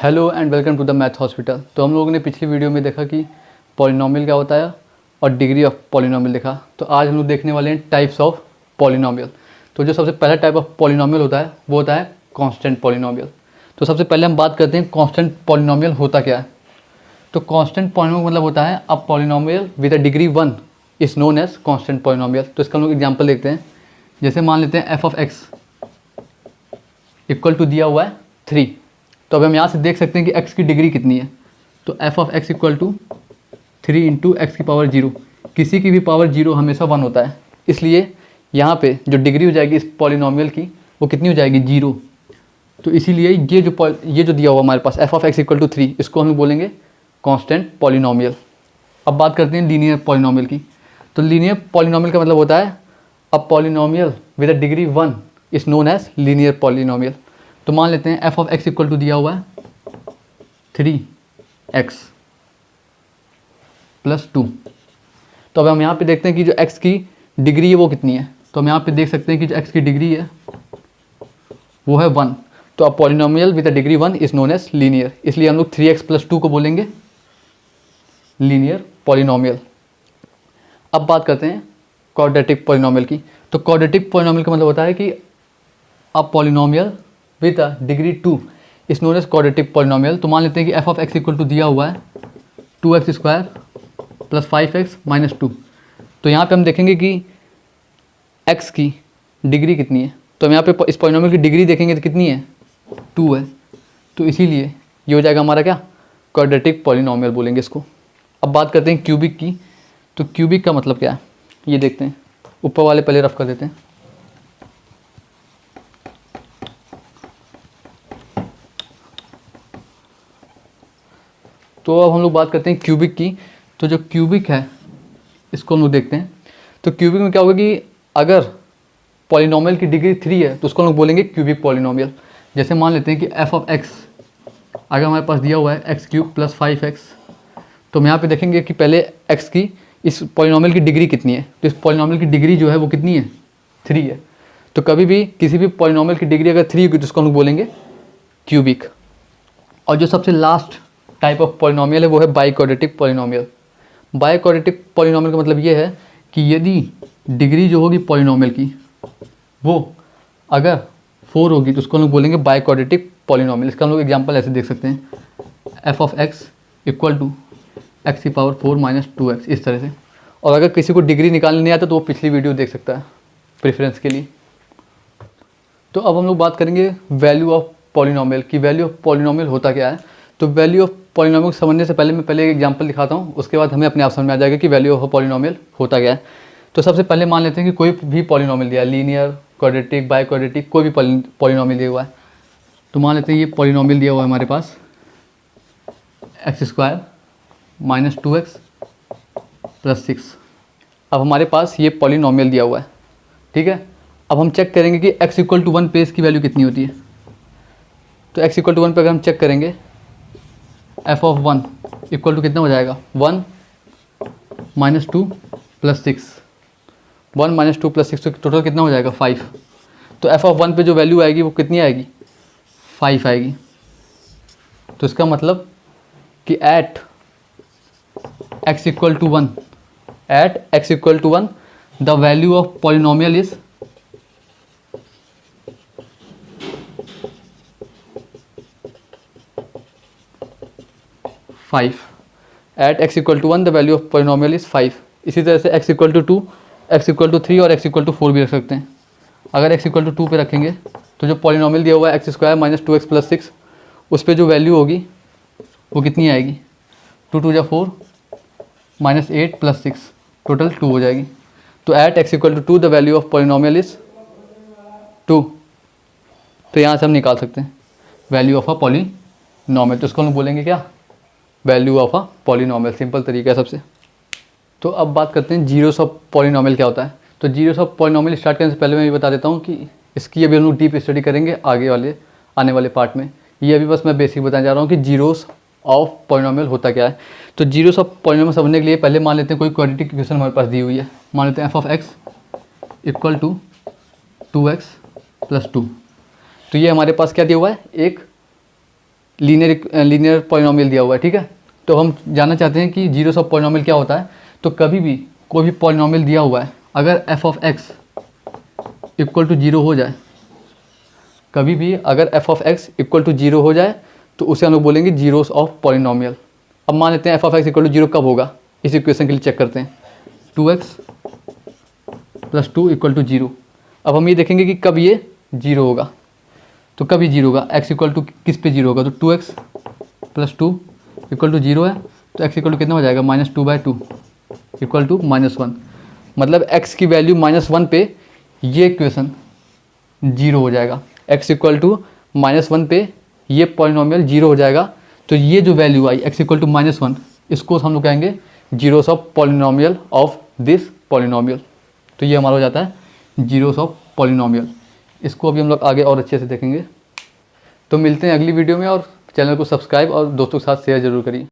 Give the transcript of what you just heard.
Hello and welcome to the math hospital. तो हम लोगों ने पिछली वीडियो में देखा कि पॉलिनोमियल क्या होता है और डिग्री ऑफ पॉलिनोमियल देखा। तो आज हम लोग देखने वाले हैं टाइप्स ऑफ पॉलिनोमियल। तो जो सबसे पहला टाइप ऑफ पॉलिनोमियल होता है वो होता है कांस्टेंट पॉलिनोमियल। तो सबसे पहले हम बात करते हैं कांस्टेंट पॉलिनोमियल होता क्या है। तो कांस्टेंट पॉलिनोमियल मतलब होता है a polynomial with a degree 1 is known as constant polynomial. तो इसका हम लोग एग्जाम्पल देखते हैं। जैसे मान लेते हैं f of x equal to दिया हुआ है 3। तो अब हम यहाँ से देख सकते हैं कि x की डिग्री कितनी है। तो f of x equal to 3 into x की पावर 0। किसी की भी पावर 0 हमेशा 1 होता है, इसलिए यहाँ पे जो डिग्री हो जाएगी इस पॉलिनोमियल की वो कितनी हो जाएगी 0। तो इसीलिए ये जो दिया हुआ हमारे पास f of x equal to 3 इसको हम बोलेंगे कांस्टेंट पॉलिनोमियल। अब बात करते हैं लीनियर पॉलिनोमियल की। तो लीनियर पॉलिनोमियल का मतलब होता है a polynomial with a degree 1 is known as linear polynomial. तो मान लेते हैं f of x equal to दिया हुआ है 3x प्लस 2। तो अब हम यहाँ पे देखते हैं कि जो x की डिग्री है वो कितनी है। तो हम यहाँ पे देख सकते हैं कि जो x की डिग्री है वो है 1। तो अब polynomial with a degree 1 is known as linear, इसलिए हम लोग 3x प्लस 2 को बोलेंगे लीनियर पॉलिनोमियल। अब बात करते हैं क्वाड्रेटिक पॉलिनोमियल की। तो क्वाड्रेटिक पॉलिनोमियल का मतलब होता है कि अब polynomial with a degree 2 is known as quadratic polynomial. तो मान लेते हैं कि f of x equal to दिया हुआ है 2x square plus 5x minus 2। तो यहाँ पे हम देखेंगे कि x की डिग्री कितनी है। तो हम यहाँ पे इस पॉलिनोमियल की डिग्री देखेंगे तो कितनी है 2 है। तो इसीलिए ये हो जाएगा हमारा क्या क्वाड्रेटिक पॉलिनोमियल बोलेंगे इसको। अब बात करते हैं क्यूबिक की। तो क्यूबिक का मतलब क्या है ये देखते हैं। ऊपर वाले पहले रफ कर देते हैं। तो अब हम लोग बात करते हैं क्यूबिक की। तो जो क्यूबिक है इसको हम लोग देखते हैं। तो क्यूबिक में क्या होगा कि अगर पॉलिनोमियल की डिग्री 3 है तो उसको हम लोग बोलेंगे क्यूबिक पॉलिनोमियल। जैसे मान लेते हैं कि f ऑफ x अगर हमारे पास दिया हुआ है एक्स क्यूब प्लस 5x। तो हम यहाँ पे देखेंगे कि पहले x की इस पॉलिनोमियल की डिग्री कितनी है। तो इस पॉलिनोमियल की डिग्री जो है वो कितनी है 3 है। तो कभी भी किसी भी पॉलिनोमियल की डिग्री अगर 3 होगी तो उसको हम लोग बोलेंगे क्यूबिक। और जो सबसे लास्ट टाइप ऑफ पॉलिनोमियल है वो है बाइक्वाड्रेटिक पॉलिनोमियल। बाइक्वाड्रेटिक पॉलिनोमियल का मतलब ये है कि यदि डिग्री जो होगी पॉलिनोमियल की वो अगर 4 होगी तो उसको हम लोग बोलेंगे बाइक्वाड्रेटिक पॉलिनोमियल। इसका हम लोग एग्जांपल ऐसे देख सकते हैं f of x equal to x की पावर 4 माइनस 2x इस तरह से। और अगर किसी को डिग्री निकालने नहीं आता तो वो पिछली वीडियो देख सकता है प्रेफरेंस के लिए। तो अब हम लोग बात करेंगे वैल्यू ऑफ पॉलिनोमियल की। वैल्यू ऑफ पॉलिनोमियल होता क्या है। तो वैल्यू ऑफ पॉलिनोमियल समझने से पहले मैं एक एग्जांपल दिखाता हूँ, उसके बाद हमें अपने आप समझ में आ जाएगा कि वैल्यू ऑफ पॉलिनोमियल होता क्या है। तो सबसे पहले मान लेते हैं कि कोई भी पॉलिनोमियल दिया है, लीनियर, क्वाड्रेटिक, बाइक्वाड्रेटिक, कोई भी पॉलिनोमियल दिया हुआ है। तो मान लेते हैं ये पॉलिनोमियल दिया हुआ है हमारे पास x square minus 2x plus 6। अब हमारे पास ये पॉलिनोमियल दिया हुआ है, ठीक है। अब हम चेक करेंगे कि x इक्वल टू 1 पे इसकी वैल्यू कितनी होती है। तो x इक्वल टू 1 पे अगर हम चेक करेंगे f ऑफ 1 इक्वल टू कितना हो जाएगा 1 माइनस 2 प्लस 6। 1 माइनस 2 प्लस 6 तो टोटल कितना हो जाएगा 5। तो f ऑफ 1 पे जो वैल्यू आएगी वो कितनी आएगी 5 आएगी। तो इसका मतलब कि at x equal to 1 the value of polynomial is 5। At x equal to 1 the value of polynomial is 5। इसी तरह से x equal to 2, x equal to 3 और x इक्वल टू 4 भी रख सकते हैं। अगर x इक्वल टू 2 पे रखेंगे तो जो पॉलिनोमियल दिया हुआ है x square minus 2x plus 6 उस पर जो वैल्यू होगी वो कितनी आएगी 2 2 जा 4 माइनस 8 प्लस 6 टोटल 2 हो जाएगी। तो at x equal to 2 the value of polynomial is 2। तो यहाँ से हम निकाल सकते हैं वैल्यू ऑफ अ पॉलिनोमियल। तो इसको हम बोलेंगे क्या value of a polynomial. Simple तरीका है सबसे। तो अब बात करते हैं जीरोस ऑफ पॉलिनोमियल क्या होता है। तो जीरोस ऑफ पॉलिनोमियल स्टार्ट करने से पहले मैं ये बता देता हूँ कि इसकी अभी हम लोग डीप स्टडी करेंगे आने वाले पार्ट में। ये अभी बस मैं बेसिक बताने जा रहा हूँ कि जीरोस ऑफ पॉलिनोमियल होता क्या है। तो जीरोस ऑफ पॉलिनोमियल समझने के लिए पहले मान लेते हैं कोई क्वाड्रेटिक इक्वेशन हमारे पास दी हुई है। मान लेते हैं f of x equal to 2x plus 2। तो ये हमारे पास क्या दिया हुआ है एक लीनियर पॉलिनोमियल दिया हुआ है, ठीक है। तो हम जानना चाहते हैं कि जीरोस ऑफ पॉलिनोमियल क्या होता है। तो कभी भी कोई भी पॉलिनोमियल दिया हुआ है, अगर f of x equal to zero हो जाए, कभी भी अगर f of x equal to zero हो जाए तो उसे हम लोग बोलेंगे जीरोस ऑफ पॉलिनोमियल। अब मान लेते हैं f of x equal to zero कब होगा, इस इक्वेशन के लिए चेक करते हैं। 2x plus 2 equal to zero. अब हम ये देखेंगे कि कब ये जीरो होगा। तो कब ये जीरो होगा, x इक्वल टू किस पे जीरो होगा, तो 2x plus 2 equal to zero है, तो x इक्वल टू कितना हो जाएगा, -2/2 इक्वल टू -1। मतलब x की वैल्यू -1 पे ये इक्वेशन जीरो हो जाएगा। x इक्वल टू -1 पे ये पॉलिनोमियल जीरो हो जाएगा। तो ये जो वैल्यू आई x इक्वल टू -1, इसको हम लोग कहेंगे zeros of polynomial of this polynomial. तो ये हमारा हो जाता है जीरोस ऑफ पॉलिनोमियल। इसको अभी हम लोग आगे और अच्छे से देखेंगे। तो मिलते हैं अगली वीडियो में, और चैनल को सब्सक्राइब और दोस्तों के साथ शेयर जरूर करिए।